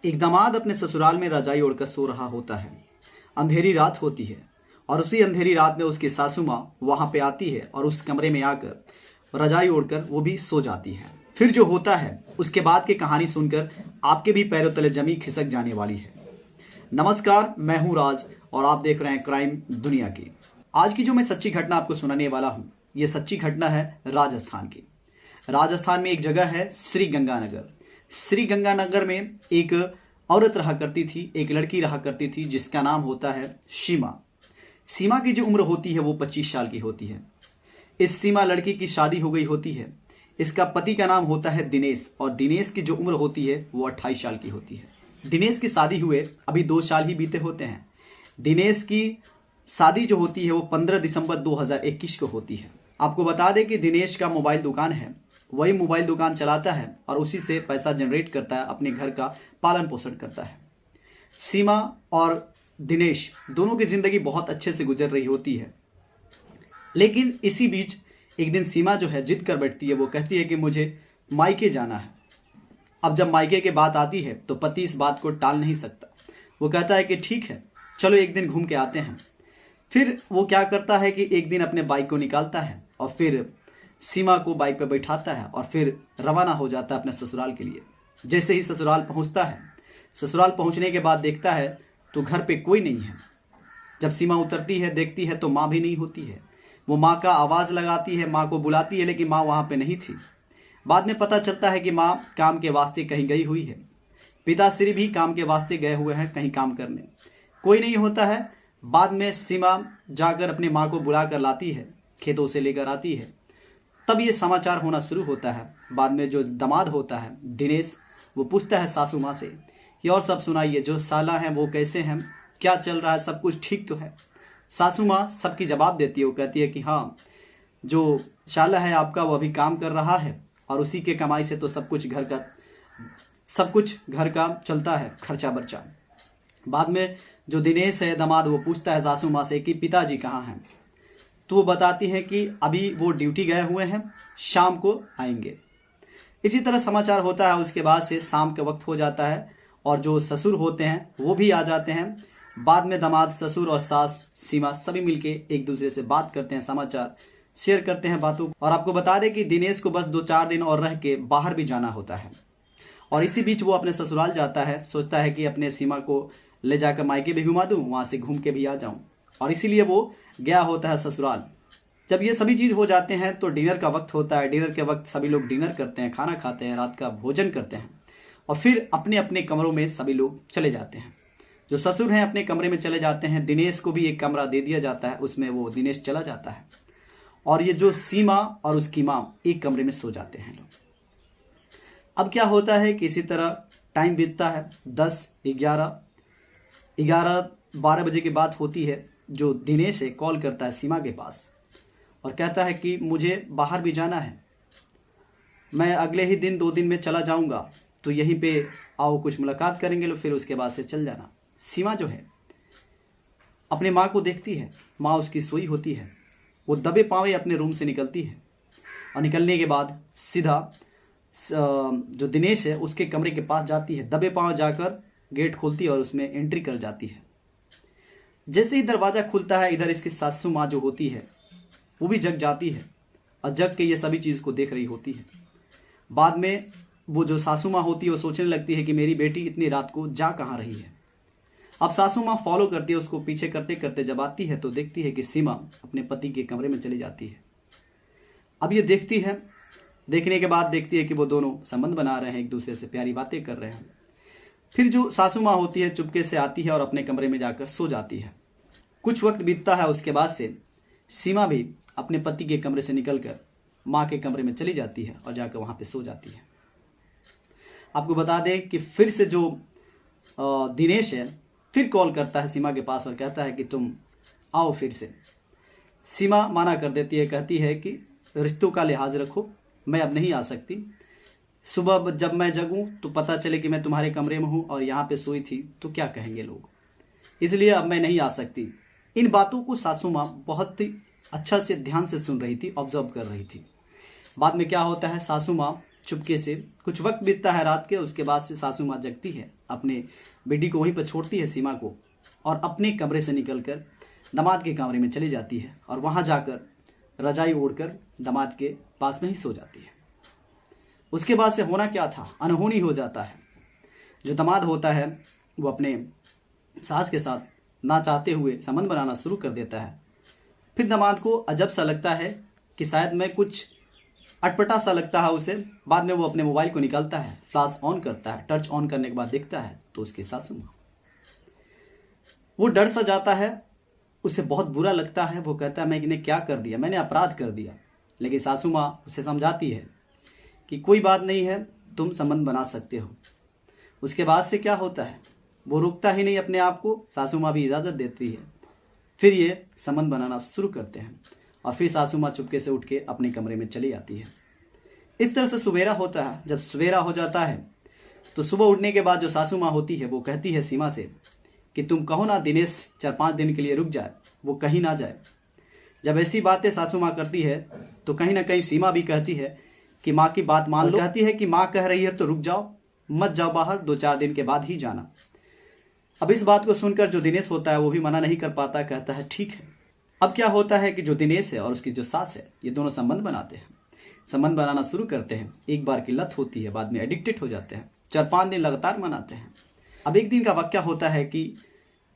एक दामाद अपने ससुराल में रजाई ओढ़कर सो रहा होता है। अंधेरी रात होती है और उसी अंधेरी रात में उसकी सासू माँ वहां पे आती है और उस कमरे में आकर रजाई ओढ़कर वो भी सो जाती है। फिर जो होता है उसके बाद की कहानी सुनकर आपके भी पैरों तले जमीन खिसक जाने वाली है। नमस्कार, मैं हूं राज और आप देख रहे हैं क्राइम दुनिया की। आज की जो मैं सच्ची घटना आपको सुनाने वाला हूं, ये सच्ची घटना है राजस्थान की। राजस्थान में एक जगह है श्री गंगानगर। श्री गंगानगर में एक औरत रहा करती थी, एक लड़की रहा करती थी जिसका नाम होता है सीमा। सीमा की जो उम्र होती है वो 25 साल की होती है। इस सीमा लड़की की शादी हो गई होती है। इसका पति का नाम होता है दिनेश और दिनेश की जो उम्र होती है वो 28 साल की होती है। दिनेश की शादी हुए अभी 2 साल ही बीते होते हैं। दिनेश की शादी जो होती है वो 15 दिसंबर 2021 को होती है। आपको बता दें कि दिनेश का मोबाइल दुकान है, वही मोबाइल दुकान चलाता है और उसी से पैसा जनरेट करता है, अपने घर का पालन पोषण करता है। सीमा और दिनेश दोनों की जिंदगी बहुत अच्छे से गुजर रही होती है। लेकिन इसी बीच एक दिन सीमा जो है जिद कर बैठती है। वो कहती है कि मुझे मायके जाना है। अब जब मायके की बात आती है तो पति इस बात को टाल नहीं सकता। वो कहता है कि ठीक है, चलो एक दिन घूम के आते हैं। फिर वो क्या करता है कि एक दिन अपने बाइक को निकालता है और फिर सीमा को बाइक पर बैठाता है और फिर रवाना हो जाता है अपने ससुराल के लिए। जैसे ही ससुराल पहुंचता है, ससुराल पहुंचने के बाद देखता है तो घर पे कोई नहीं है। जब सीमा उतरती है देखती है तो माँ भी नहीं होती है। वो माँ का आवाज लगाती है, माँ को बुलाती है, लेकिन माँ वहां पे नहीं थी। बाद में पता चलता है कि माँ काम के वास्ते कहीं गई हुई है। पिताश्री भी काम के वास्ते गए हुए हैं कहीं काम करने, कोई नहीं होता है। बाद में सीमा जाकर अपनी माँ को बुला कर लाती है, खेतों से लेकर आती है। तब ये समाचार होना शुरू होता है। बाद में जो दामाद होता है दिनेश, वो पूछता है सासू माँ से कि और सब सुनाइए, जो साला हैं वो कैसे हैं, क्या चल रहा है, सब कुछ ठीक तो है। सासू माँ सबकी जवाब देती है। वो कहती है कि हाँ, जो शाला है आपका वो अभी काम कर रहा है और उसी के कमाई से तो सब कुछ घर का चलता है, खर्चा बर्चा। बाद में जो दिनेश है दामाद, वो पूछता है सासू माँ से कि पिताजी कहाँ हैं। तो वो बताती है कि अभी वो ड्यूटी गए हुए हैं, शाम को आएंगे। इसी तरह समाचार होता है। उसके बाद से शाम के वक्त हो जाता है और जो ससुर होते हैं वो भी आ जाते हैं। बाद में दामाद, ससुर और सास सीमा सभी मिलके एक दूसरे से बात करते हैं, समाचार शेयर करते हैं बातों। और आपको बता दें कि दिनेश को बस 2-4 दिन और रह के बाहर भी जाना होता है और इसी बीच वो अपने ससुराल जाता है। सोचता है कि अपने सीमा को ले जाकर मायके भी घुमा दूं, वहां से घूम के भी आ जाऊं, और इसीलिए वो गया होता है ससुराल। जब ये सभी चीज हो जाते हैं तो डिनर का वक्त होता है। डिनर के वक्त सभी लोग डिनर करते हैं, खाना खाते हैं, रात का भोजन करते हैं और फिर अपने अपने कमरों में सभी लोग चले जाते हैं। जो ससुर हैं अपने कमरे में चले जाते हैं। दिनेश को भी एक कमरा दे दिया जाता है, उसमें वो दिनेश चला जाता है और ये जो सीमा और उसकी माँ एक कमरे में सो जाते हैं लोग। अब क्या होता है कि इसी तरह टाइम बीतता है। 10, 11, 12 बजे की बात होती है। जो दिनेश है कॉल करता है सीमा के पास और कहता है कि मुझे बाहर भी जाना है, मैं अगले ही दिन 2 दिन में चला जाऊंगा, तो यहीं पे आओ, कुछ मुलाकात करेंगे, लो फिर उसके बाद से चल जाना। सीमा जो है अपने माँ को देखती है, माँ उसकी सोई होती है। वो दबे पांवे अपने रूम से निकलती है और निकलने के बाद सीधा जो दिनेश है उसके कमरे के पास जाती है। दबे पांव जाकर गेट खोलती है और उसमें एंट्री कर जाती है। जैसे ही दरवाजा खुलता है, इधर इसकी सासू माँ जो होती है वो भी जग जाती है और जग के ये सभी चीज को देख रही होती है। बाद में वो जो सासू माँ होती है वो सोचने लगती है कि मेरी बेटी इतनी रात को जा कहाँ रही है। अब सासू माँ फॉलो करती है उसको, पीछे करते करते जब आती है तो देखती है कि सीमा अपने पति के कमरे में चली जाती है। अब ये देखती है, देखने के बाद देखती है कि वो दोनों संबंध बना रहे हैं, एक दूसरे से प्यारी बातें कर रहे हैं। फिर जो सासू माँ होती है चुपके से आती है और अपने कमरे में जाकर सो जाती है। कुछ वक्त बीतता है। उसके बाद से सीमा भी अपने पति के कमरे से निकलकर माँ के कमरे में चली जाती है और जाकर वहां पे सो जाती है। आपको बता दें कि फिर से जो दिनेश है फिर कॉल करता है सीमा के पास और कहता है कि तुम आओ फिर से। सीमा माना कर देती है, कहती है कि रिश्तों का लिहाज रखो, मैं अब नहीं आ सकती। सुबह जब मैं जगूं तो पता चले कि मैं तुम्हारे कमरे में हूं और यहाँ पे सोई थी तो क्या कहेंगे लोग, इसलिए अब मैं नहीं आ सकती। इन बातों को सासू माँ बहुत ही अच्छा से ध्यान से सुन रही थी, ऑब्जर्व कर रही थी। बाद में क्या होता है, सासू माँ चुपके से कुछ वक्त बीतता है रात के। उसके बाद से सासू माँ जगती है, अपने बेटी को वहीं पर छोड़ती है सीमा को, और अपने कमरे से निकलकर दामाद के कमरे में चली जाती है और वहां जाकर रजाई ओढ़कर दामाद के पास में ही सो जाती है। उसके बाद से होना क्या था, अनहोनी हो जाता है। जो दामाद होता है वो अपने सास के साथ ना चाहते हुए संबंध बनाना शुरू कर देता है। फिर दामाद को अजब सा लगता है कि शायद मैं कुछ अटपटा सा लगता है उसे। बाद में वो अपने मोबाइल को निकालता है, फ्लैश ऑन करता है, टर्च ऑन करने के बाद देखता है तो उसकी सासू माँ। वो डर सा जाता है, उसे बहुत बुरा लगता है। वो कहता है मैं इन्हें क्या कर दिया, मैंने अपराध कर दिया। लेकिन सासू माँ उसे समझाती है कि कोई बात नहीं है, तुम संबंध बना सकते हो। उसके बाद से क्या होता है, वो रुकता ही नहीं अपने आप को, सासू माँ भी इजाज़त देती है। फिर ये संबंध बनाना शुरू करते हैं और फिर सासू माँ चुपके से उठ के अपने कमरे में चली जाती है। इस तरह से सवेरा होता है। जब सवेरा हो जाता है तो सुबह उठने के बाद जो सासू माँ होती है वो कहती है सीमा से कि तुम कहो ना दिनेश 4-5 दिन के लिए रुक जाए, वो कहीं ना जाए। जब ऐसी बातें सासू माँ करती है तो कहीं ना कहीं सीमा भी कहती है कि माँ की बात मान लो। कहती है कि माँ कह रही है तो रुक जाओ, मत जाओ बाहर, 2-4 दिन के बाद ही जाना। अब इस बात को सुनकर जो दिनेश होता है वो भी मना नहीं कर पाता, कहता है ठीक है। अब क्या होता है कि जो दिनेश है और उसकी जो सास है ये दोनों संबंध बनाते हैं, संबंध बनाना शुरू करते हैं। एक बार की लत होती है, बाद में एडिक्टेड हो जाते हैं। 4-5 दिन लगातार मनाते हैं। अब एक दिन का वाकया होता है कि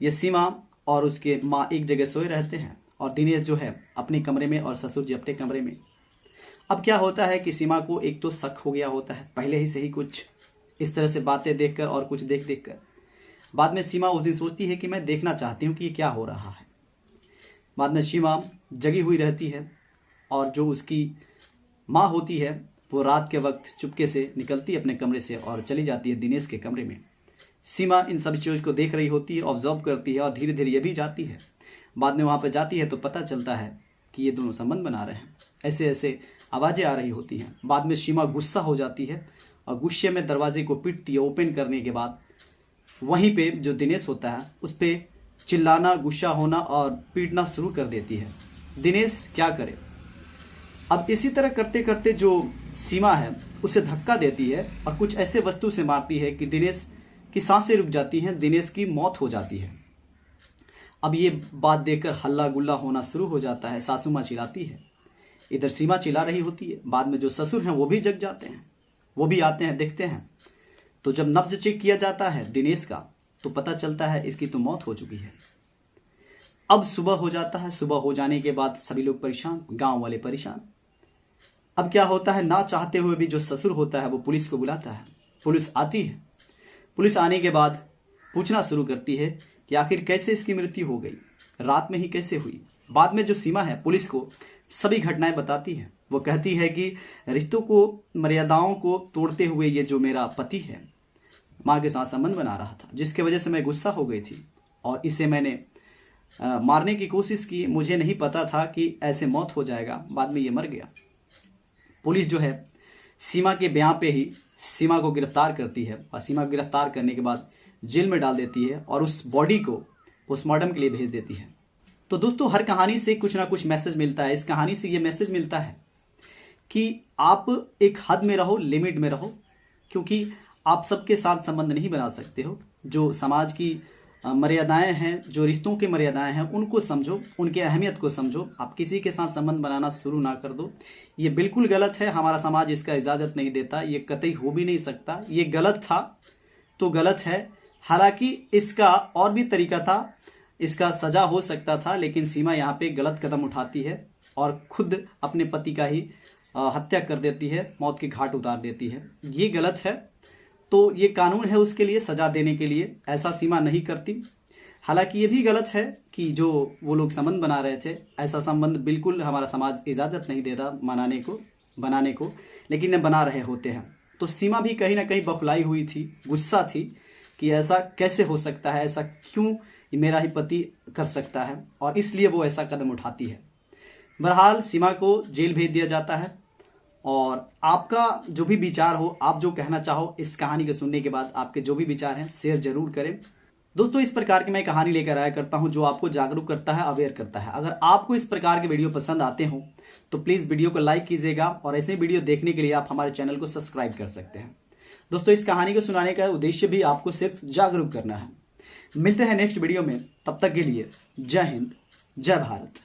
ये सीमा और उसके माँ एक जगह सोए रहते हैं और दिनेश जो है अपने कमरे में और ससुर जी अपने कमरे में। अब क्या होता है कि सीमा को एक तो शक हो गया होता है पहले ही से ही, कुछ इस तरह से बातें देखकर और कुछ देख देख कर। बाद में सीमा उस दिन सोचती है कि मैं देखना चाहती हूँ कि ये क्या हो रहा है। बाद में सीमा जगी हुई रहती है और जो उसकी माँ होती है वो रात के वक्त चुपके से निकलती है अपने कमरे से और चली जाती है दिनेश के कमरे में। सीमा इन सभी चीज़ों को देख रही होती है, ऑब्जर्व करती है और धीरे धीरे ये भी जाती है। बाद में वहाँ पर जाती है तो पता चलता है कि ये दोनों संबंध बना रहे हैं। ऐसे ऐसे आवाज़ें आ रही होती हैं। बाद में सीमा गुस्सा हो जाती है और गुस्से में दरवाजे को पीटती है। ओपन करने के बाद वहीं पे जो दिनेश होता है उस पर चिल्लाना, गुस्सा होना और पीटना शुरू कर देती है। दिनेश क्या करे। अब इसी तरह करते करते जो सीमा है उसे धक्का देती है और कुछ ऐसे वस्तु से मारती है कि दिनेश की सांसें रुक जाती हैं, दिनेश की मौत हो जाती है। अब ये बात देखकर हल्ला गुल्ला होना शुरू हो जाता है। सासू माँ चिल्लाती है, इधर सीमा चिल्ला रही होती है। बाद में जो ससुर हैं वो भी जग जाते हैं, वो भी आते हैं, देखते हैं। तो जब नब्ज चेक किया जाता है दिनेश का तो पता चलता है इसकी तो मौत हो चुकी है। अब सुबह हो जाता है। सुबह हो जाने के बाद सभी लोग परेशान, गांव वाले परेशान। अब क्या होता है, ना चाहते हुए भी जो ससुर होता है वो पुलिस को बुलाता है। पुलिस आती है। पुलिस आने के बाद पूछना शुरू करती है कि आखिर कैसे इसकी मृत्यु हो गई, रात में ही कैसे हुई। बाद में जो सीमा है पुलिस को सभी घटनाएं बताती है। वो कहती है कि रिश्तों को, मर्यादाओं को तोड़ते हुए ये जो मेरा पति है माँ के साथ संबंध बना रहा था, जिसके वजह से मैं गुस्सा हो गई थी और इसे मैंने मारने की कोशिश की। मुझे नहीं पता था कि ऐसे मौत हो जाएगा। बाद में ये मर गया। पुलिस जो है सीमा के बयान पे ही सीमा को गिरफ्तार करती है और सीमा को गिरफ्तार करने के बाद जेल में डाल देती है और उस बॉडी को पोस्टमार्टम के लिए भेज देती है। तो दोस्तों, हर कहानी से कुछ ना कुछ मैसेज मिलता है। इस कहानी से ये मैसेज मिलता है कि आप एक हद में रहो, लिमिट में रहो, क्योंकि आप सबके साथ संबंध नहीं बना सकते हो। जो समाज की मर्यादाएं हैं, जो रिश्तों की मर्यादाएं हैं, उनको समझो, उनकी अहमियत को समझो। आप किसी के साथ संबंध बनाना शुरू ना कर दो। ये बिल्कुल गलत है। हमारा समाज इसका इजाज़त नहीं देता। ये कतई हो भी नहीं सकता। ये गलत था तो गलत है। हालांकि इसका और भी तरीका था, इसका सजा हो सकता था, लेकिन सीमा यहाँ पे गलत कदम उठाती है और खुद अपने पति का ही हत्या कर देती है, मौत के घाट उतार देती है। ये गलत है। तो ये कानून है उसके लिए सजा देने के लिए। ऐसा सीमा नहीं करती। हालांकि ये भी गलत है कि जो वो लोग संबंध बना रहे थे, ऐसा संबंध बिल्कुल हमारा समाज इजाज़त नहीं देता बनाने को, लेकिन ये बना रहे होते हैं। तो सीमा भी कहीं ना कहीं बौखलाई हुई थी, गुस्सा थी कि ऐसा कैसे हो सकता है, ऐसा क्यों मेरा ही पति कर सकता है, और इसलिए वो ऐसा कदम उठाती है। बहरहाल सीमा को जेल भेज दिया जाता है। और आपका जो भी विचार हो, आप जो कहना चाहो इस कहानी को सुनने के बाद, आपके जो भी विचार हैं शेयर जरूर करें। दोस्तों इस प्रकार की मैं कहानी लेकर आया करता हूं जो आपको जागरूक करता है, अवेयर करता है। अगर आपको इस प्रकार के वीडियो पसंद आते हो तो प्लीज वीडियो को लाइक कीजिएगा और ऐसे वीडियो देखने के लिए आप हमारे चैनल को सब्सक्राइब कर सकते हैं। दोस्तों इस कहानी को सुनाने का उद्देश्य भी आपको सिर्फ जागरूक करना है। मिलते हैं नेक्स्ट वीडियो में, तब तक के लिए जय हिंद, जय भारत।